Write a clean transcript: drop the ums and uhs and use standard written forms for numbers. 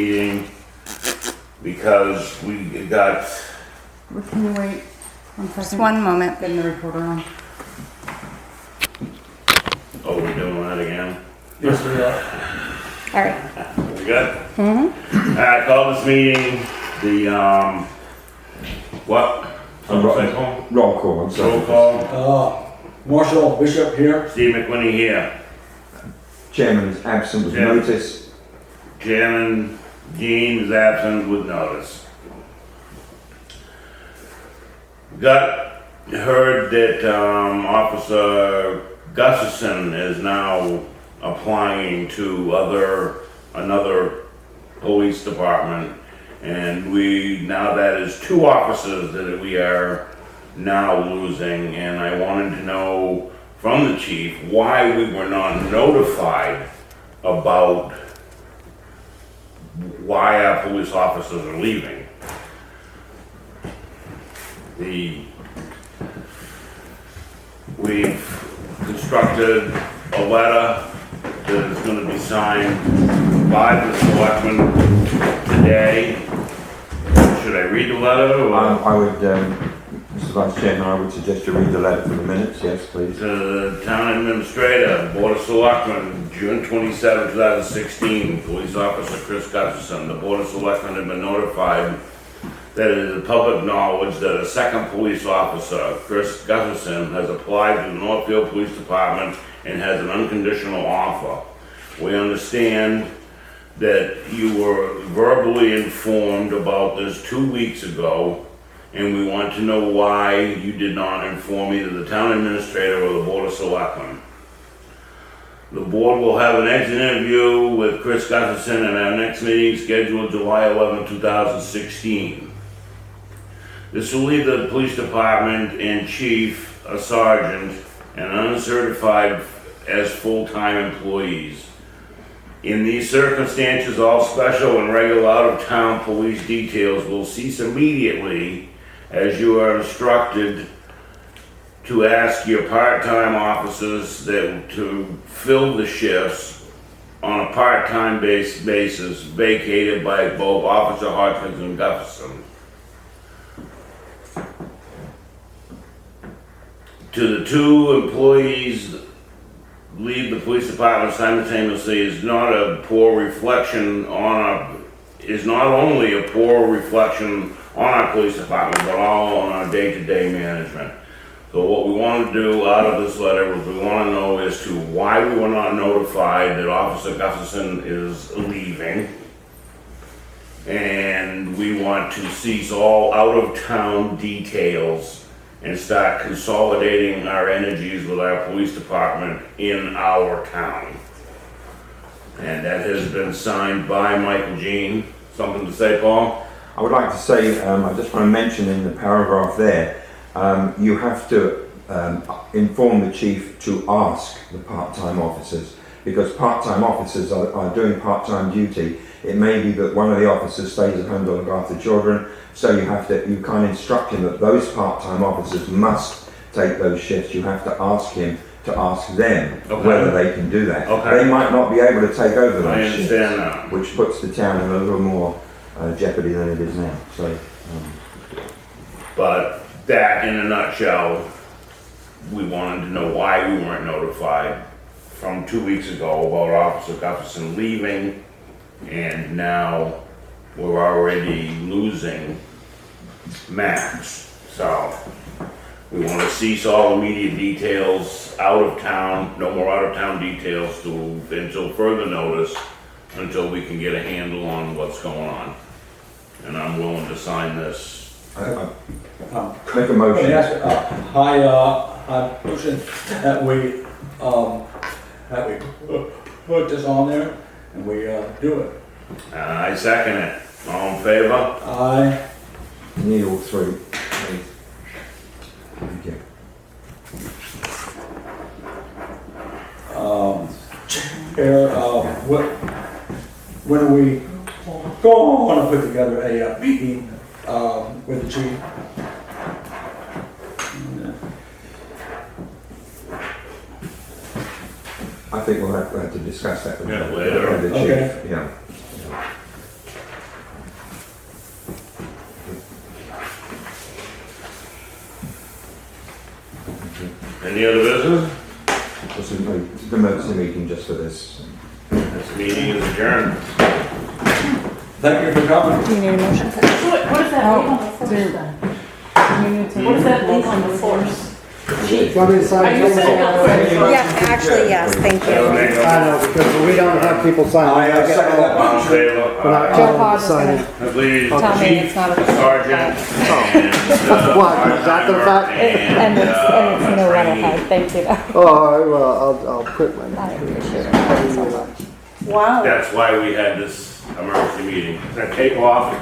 meeting because we got, Can you wait 1 second? Just one moment. Getting the recorder on. oh, we're doing that again? Yes, we are. All right. We good? Mm-hmm. I call this meeting the, what? Roll call. I'm sorry. Roll call. Marshall Bishop here. Steve McWhinney here. Chairman is absent with Chairman. notice. Chairman Dean is absent with notice. Heard that Officer Gustafson is now applying to another police department, and now that is 2 officers that we are now losing, and I wanted to know from the chief why we were not notified about why our police officers are leaving. We've constructed a letter that is going to be signed by the selectmen today. Should I read the letter? Or? I would, Mr. Vice Chairman, I would suggest you read the letter for the minutes. Yes, please. To the Town Administrator, Board of Selectmen, June 27, 2016, Police Officer Chris Gustafson. The Board of Selectmen have been notified that it is public knowledge that a second police officer, Chris Gustafson, has applied to the Northfield Police Department and has an unconditional offer. We understand that you were verbally informed about this 2 weeks ago, and we want to know why you did not inform either the Town Administrator or the Board of Selectmen. The board will have an exit interview with Chris Gustafson at our next meeting scheduled July 11, 2016. This will leave the police department and chief, a sergeant, and uncertified as full-time employees. In these circumstances, all special and regular out-of-town police details will cease immediately as you are instructed to ask your part-time officers to fill the shifts on a part-time basis vacated by both Officer Hodgkins and Gustafson. To the 2 employees leave the police department simultaneously is not only a poor reflection on our police department, but all on our day-to-day management. So what we want to do out of this letter is we want to know as to why we were not notified that Officer Gustafson is leaving. And we want to cease all out-of-town details and start consolidating our energies with our police department in our town. And that has been signed by Michael Jean. Something to say, Paul? I would like to say, I just want to mention in the paragraph there, you have to inform the chief to ask the part-time officers, because part-time officers are doing part-time duty. It may be that one of the officers stays at home to look after children, so you can't instruct him that those part-time officers must take those shifts. You have to ask him to ask them whether they can do that. They might not be able to take over those shifts, that. which puts the town in a little more jeopardy than it is now. So, But that, in a nutshell, we wanted to know why we weren't notified from 2 weeks ago about Officer Gustafson leaving, and now we're already losing Max. So we want to cease all immediate details out of town, no more out of town details until further notice, until we can get a handle on what's going on. And I'm willing to sign this. make a motion. Yes, I motion that we put this on there and we do it. I second it. All in favor? Aye. You need all 3, please. Thank you. Chair, when are we going to put together a meeting with the chief? I think we'll have to discuss that with Yeah, the later. chief. Okay. Yeah. Any other business? Just the emergency meeting just for this. This meeting is adjourned. Thank you for coming. Do you need a motion? So what does that leave on the force dude. then? Do you need to? What does that leave on the force? Chief. Are you saying Yeah, actually, yes, thank That'll you. make I know, because we don't have people sign. I second that All in motion. favor? We're not Joe allowed Hodge to is sign gonna- it. I believe Tell me Chief, it's not a- Sergeant, and, What, is that the fact? And it's no letterhead, thank you. Oh, all right, well, I'll quit my. I appreciate it so much. Wow. That's why we had this emergency meeting. Gonna take off